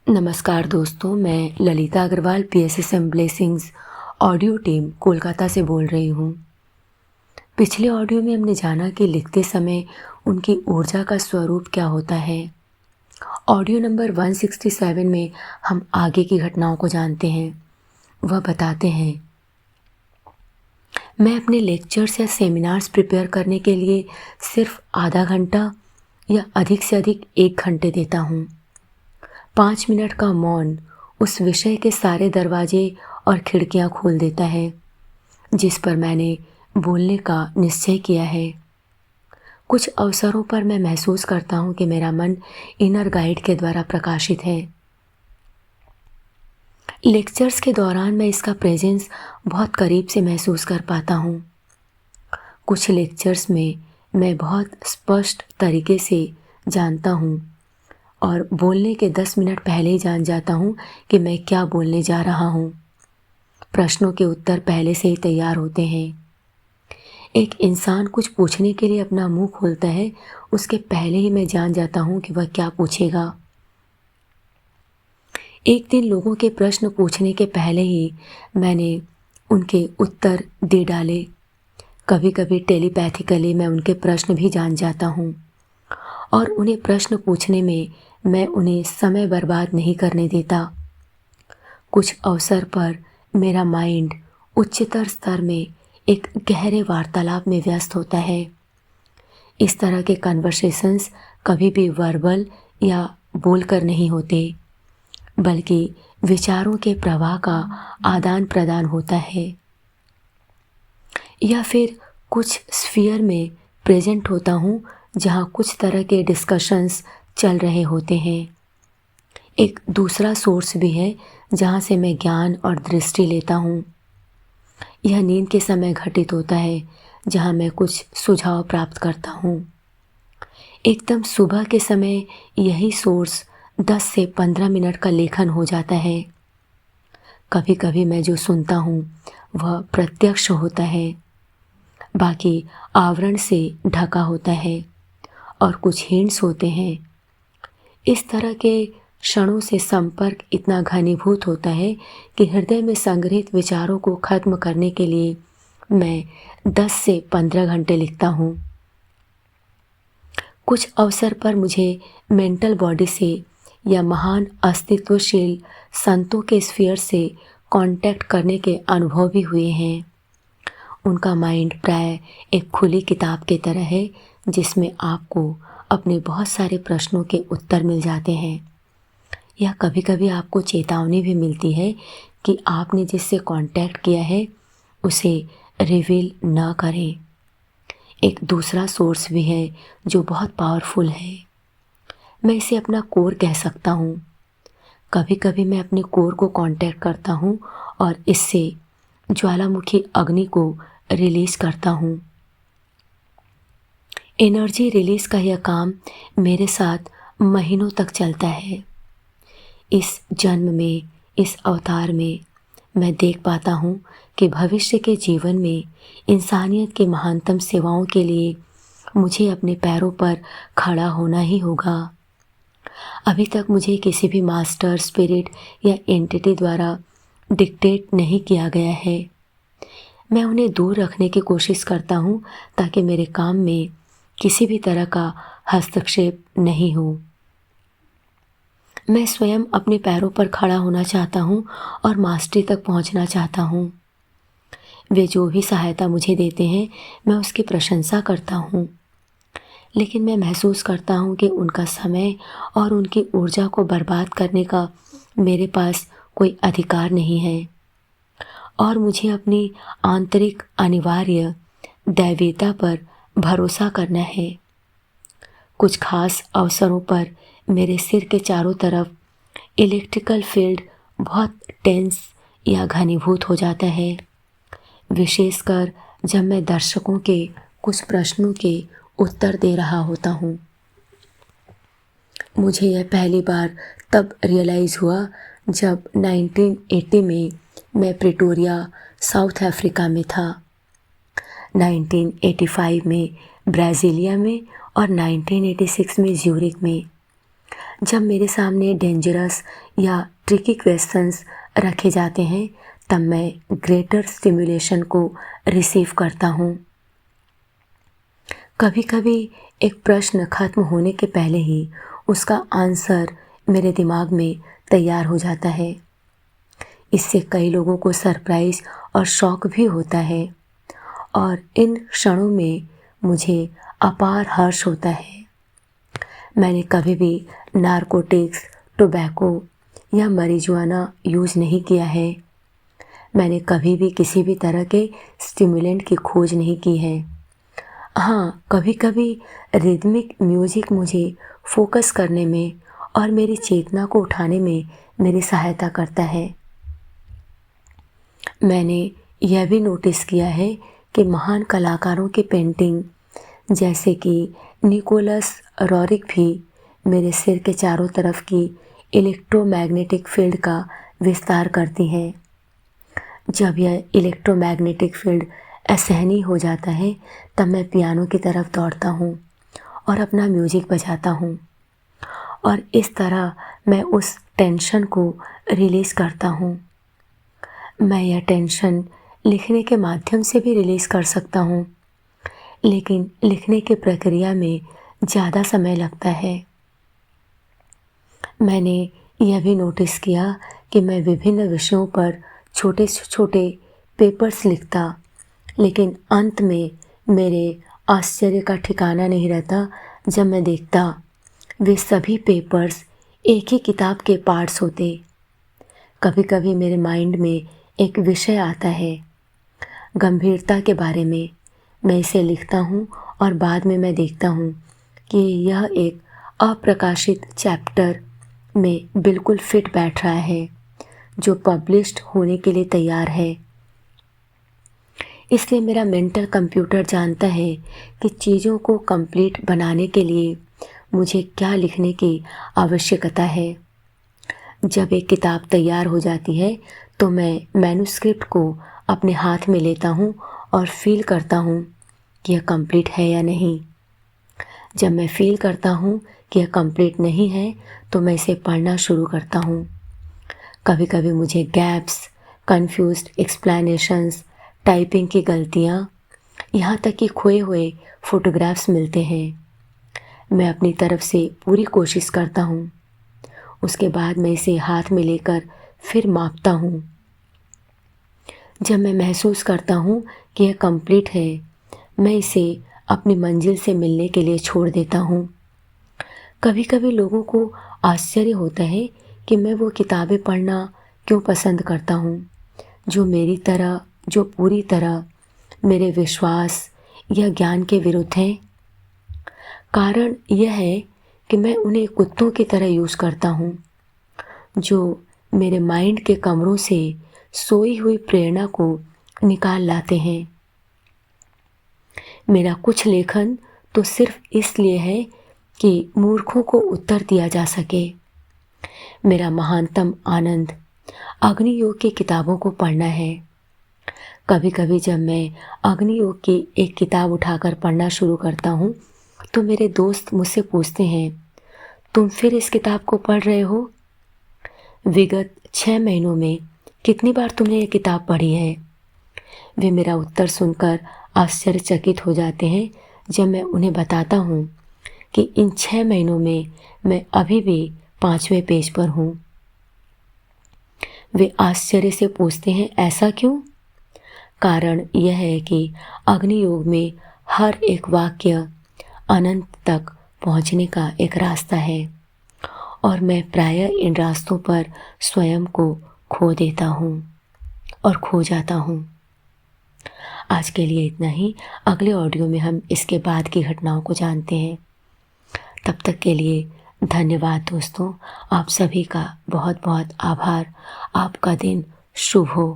नमस्कार दोस्तों, मैं Lalita Agarwal PSSM blessings audio team Kolkata से बोल रही हूँ। पिछले ऑडियो में हमने जाना कि लिखते समय उनकी ऊर्जा का स्वरूप क्या होता है। ऑडियो नंबर 167 में हम आगे की घटनाओं को जानते हैं। वह बताते हैं, मैं अपने लेक्चर्स या सेमिनार्स प्रिपेयर करने के लिए सिर्फ आधा घंटा या अधिक से अधिक 1 घंटे देता हूँ। 5 मिनट का मौन उस विषय के सारे दरवाजे और खिड़कियां खोल देता है जिस पर मैंने बोलने का निश्चय किया है। कुछ अवसरों पर मैं महसूस करता हूँ कि मेरा मन इनर गाइड के द्वारा प्रकाशित है। लेक्चर्स के दौरान मैं इसका प्रेजेंस बहुत करीब से महसूस कर पाता हूँ। कुछ लेक्चर्स में मैं बहुत स्पष्ट तरीके से जानता हूँ और बोलने के 10 मिनट पहले ही जान जाता हूँ कि मैं क्या बोलने जा रहा हूँ। प्रश्नों के उत्तर पहले से ही तैयार होते हैं। एक इंसान कुछ पूछने के लिए अपना मुंह खोलता है, उसके पहले ही मैं जान जाता हूँ कि वह क्या पूछेगा। एक दिन लोगों के प्रश्न पूछने के पहले ही मैंने उनके उत्तर दे डाले। कभी कभी टेलीपैथिकली मैं उनके प्रश्न भी जान जाता हूँ और उन्हें प्रश्न पूछने में मैं उन्हें समय बर्बाद नहीं करने देता। कुछ अवसर पर मेरा माइंड उच्चतर स्तर में एक गहरे वार्तालाप में व्यस्त होता है। इस तरह के कन्वर्सेशंस कभी भी वर्बल या बोलकर नहीं होते, बल्कि विचारों के प्रवाह का आदान प्रदान होता है, या फिर कुछ स्फीयर में प्रेजेंट होता हूँ जहाँ कुछ तरह के डिस्कशंस चल रहे होते हैं। एक दूसरा सोर्स भी है जहाँ से मैं ज्ञान और दृष्टि लेता हूँ। यह नींद के समय घटित होता है जहाँ मैं कुछ सुझाव प्राप्त करता हूँ। एकदम सुबह के समय यही सोर्स 10 से 15 मिनट का लेखन हो जाता है। कभी कभी मैं जो सुनता हूँ वह प्रत्यक्ष होता है, बाकी आवरण से ढका होता है और कुछ हिंट्स होते हैं। इस तरह के क्षणों से संपर्क इतना घनीभूत होता है कि हृदय में संग्रहित विचारों को खत्म करने के लिए मैं 10 से 15 घंटे लिखता हूँ। कुछ अवसर पर मुझे मेंटल बॉडी से या महान अस्तित्वशील संतों के स्फीयर से कांटेक्ट करने के अनुभव भी हुए हैं। उनका माइंड प्राय एक खुली किताब की तरह है जिसमें आपको अपने बहुत सारे प्रश्नों के उत्तर मिल जाते हैं। या कभी कभी आपको चेतावनी भी मिलती है कि आपने जिससे कांटेक्ट किया है उसे रिवील न करें। एक दूसरा सोर्स भी है जो बहुत पावरफुल है। मैं इसे अपना कोर कह सकता हूँ। कभी कभी मैं अपने कोर को कांटेक्ट करता हूँ और इससे ज्वालामुखी अग्नि को रिलीज करता हूँ। एनर्जी रिलीज का यह काम मेरे साथ महीनों तक चलता है। इस जन्म में, इस अवतार में मैं देख पाता हूँ कि भविष्य के जीवन में इंसानियत की महानतम सेवाओं के लिए मुझे अपने पैरों पर खड़ा होना ही होगा। अभी तक मुझे किसी भी मास्टर, स्पिरिट या एंटिटी द्वारा डिक्टेट नहीं किया गया है। मैं उन्हें दूर रखने की कोशिश करता हूँ ताकि मेरे काम में किसी भी तरह का हस्तक्षेप नहीं हो। मैं स्वयं अपने पैरों पर खड़ा होना चाहता हूँ और मास्टरी तक पहुँचना चाहता हूँ। वे जो भी सहायता मुझे देते हैं मैं उसकी प्रशंसा करता हूँ, लेकिन मैं महसूस करता हूँ कि उनका समय और उनकी ऊर्जा को बर्बाद करने का मेरे पास कोई अधिकार नहीं है और मुझे अपनी आंतरिक अनिवार्य दैवीयता पर भरोसा करना है। कुछ खास अवसरों पर मेरे सिर के चारों तरफ इलेक्ट्रिकल फील्ड बहुत टेंस या घनीभूत हो जाता है, विशेषकर जब मैं दर्शकों के कुछ प्रश्नों के उत्तर दे रहा होता हूँ। मुझे यह पहली बार तब रियलाइज़ हुआ जब 1980 में मैं प्रिटोरिया, साउथ अफ्रीका में था। 1985 में ब्राज़ीलिया में और 1986 में ज्यूरिख में। जब मेरे सामने डेंजरस या ट्रिकी क्वेश्चंस रखे जाते हैं तब मैं ग्रेटर स्टिमुलेशन को रिसीव करता हूँ। कभी कभी एक प्रश्न खत्म होने के पहले ही उसका आंसर मेरे दिमाग में तैयार हो जाता है। इससे कई लोगों को सरप्राइज़ और शॉक भी होता है और इन क्षणों में मुझे अपार हर्ष होता है। मैंने कभी भी नारकोटिक्स, टोबैको या marijuana यूज़ नहीं किया है। मैंने कभी भी किसी भी तरह के स्टिमुलेंट की खोज नहीं की है। हाँ, कभी कभी रिदमिक म्यूज़िक मुझे फोकस करने में और मेरी चेतना को उठाने में मेरी सहायता करता है। मैंने यह भी नोटिस किया है कि महान कलाकारों की पेंटिंग जैसे कि निकोलस रोरिक भी मेरे सिर के चारों तरफ की इलेक्ट्रोमैग्नेटिक फील्ड का विस्तार करती हैं। जब यह इलेक्ट्रोमैग्नेटिक फील्ड असहनीय हो जाता है तब मैं पियानो की तरफ दौड़ता हूँ और अपना म्यूज़िक बजाता हूँ और इस तरह मैं उस टेंशन को रिलीज़ करता हूँ। मैं यह टेंशन लिखने के माध्यम से भी रिलीज़ कर सकता हूँ, लेकिन लिखने की प्रक्रिया में ज़्यादा समय लगता है। मैंने यह भी नोटिस किया कि मैं विभिन्न विषयों पर छोटे छोटे पेपर्स लिखता, लेकिन अंत में मेरे आश्चर्य का ठिकाना नहीं रहता जब मैं देखता वे सभी पेपर्स एक ही किताब के पार्ट्स होते। कभी कभी मेरे माइंड में एक विषय आता है गंभीरता के बारे में। मैं इसे लिखता हूँ और बाद में मैं देखता हूँ कि यह एक अप्रकाशित चैप्टर में बिल्कुल फिट बैठ रहा है जो पब्लिश्ड होने के लिए तैयार है। इसलिए मेरा मेंटल कंप्यूटर जानता है कि चीज़ों को कंप्लीट बनाने के लिए मुझे क्या लिखने की आवश्यकता है। जब एक किताब तैयार हो जाती है तो मैं मैन्युस्क्रिप्ट को अपने हाथ में लेता हूँ और फील करता हूँ कि यह कंप्लीट है या नहीं। जब मैं फील करता हूँ कि यह कंप्लीट नहीं है तो मैं इसे पढ़ना शुरू करता हूँ। कभी कभी मुझे गैप्स, कन्फ्यूज्ड एक्सप्लेनेशंस, टाइपिंग की गलतियाँ, यहाँ तक कि खोए हुए फ़ोटोग्राफ्स मिलते हैं। मैं अपनी तरफ से पूरी कोशिश करता हूँ। उसके बाद मैं इसे हाथ में लेकर फिर मापता हूँ। जब मैं महसूस करता हूँ कि यह कंप्लीट है, मैं इसे अपनी मंजिल से मिलने के लिए छोड़ देता हूँ। कभी कभी लोगों को आश्चर्य होता है कि मैं वो किताबें पढ़ना क्यों पसंद करता हूँ जो पूरी तरह मेरे विश्वास या ज्ञान के विरुद्ध हैं। कारण यह है कि मैं उन्हें कुत्तों की तरह यूज़ करता हूँ जो मेरे माइंड के कमरों से सोई हुई प्रेरणा को निकाल लाते हैं। मेरा कुछ लेखन तो सिर्फ इसलिए है कि मूर्खों को उत्तर दिया जा सके। मेरा महानतम आनंद अग्नि योग की किताबों को पढ़ना है। कभी कभी जब मैं अग्नि योग की एक किताब उठाकर पढ़ना शुरू करता हूँ तो मेरे दोस्त मुझसे पूछते हैं, तुम फिर इस किताब को पढ़ रहे हो? विगत 6 महीनों में कितनी बार तुमने ये किताब पढ़ी है? वे मेरा उत्तर सुनकर आश्चर्यचकित हो जाते हैं जब मैं उन्हें बताता हूँ कि इन 6 महीनों में मैं अभी भी 5वें पेज पर हूँ। वे आश्चर्य से पूछते हैं, ऐसा क्यों? कारण यह है कि अग्नि योग में हर एक वाक्य अनंत तक पहुँचने का एक रास्ता है और मैं प्रायः इन रास्तों पर स्वयं को खो देता हूँ और खो जाता हूँ। आज के लिए इतना ही। अगले ऑडियो में हम इसके बाद की घटनाओं को जानते हैं। तब तक के लिए धन्यवाद दोस्तों। आप सभी का बहुत बहुत आभार। आपका दिन शुभ हो।